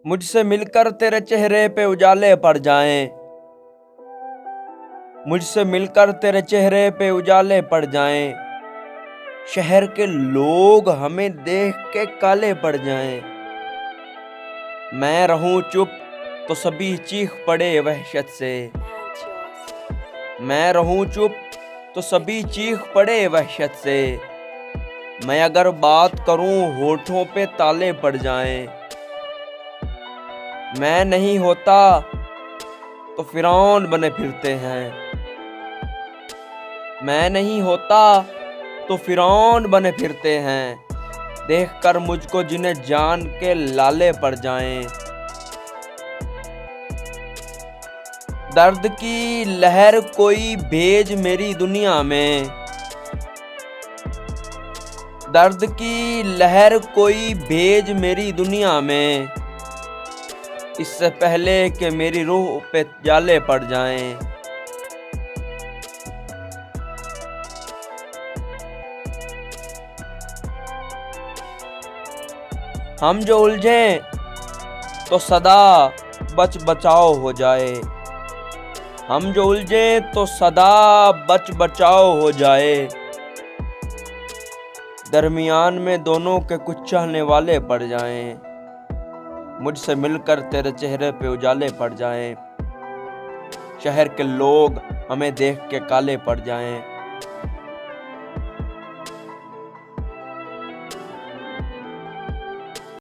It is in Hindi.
मुझसे मिलकर तेरे चेहरे पे उजाले पड़ जाएं, मुझसे मिलकर तेरे चेहरे पे उजाले पड़ जाएं, शहर के लोग हमें देख के काले पड़ जाएं। मैं रहूं चुप तो सभी चीख पड़े वहशत से, मैं रहूं चुप तो सभी चीख पड़े वहशत से। मैं अगर बात करूं होठों पे ताले पड़ जाएं। मैं नहीं होता तो फिरौन बने फिरते हैं, मैं नहीं होता तो फिरौन बने फिरते हैं। देखकर मुझको जिन्हें जान के लाले पड़ जाएं। दर्द की लहर कोई भेज मेरी दुनिया में, दर्द की लहर कोई भेज मेरी दुनिया में, इससे पहले कि मेरी रूह पे जाले पड़ जाएं। हम जो उलझें तो सदा बच बचाओ हो जाए, हम जो उलझें तो सदा बच बचाओ हो जाए। दरमियान में दोनों के कुछ चाहने वाले पड़ जाएं, मुझसे मिलकर तेरे चेहरे पे उजाले पड़ जाएं, शहर के लोग हमें देख के काले पड़ जाएं।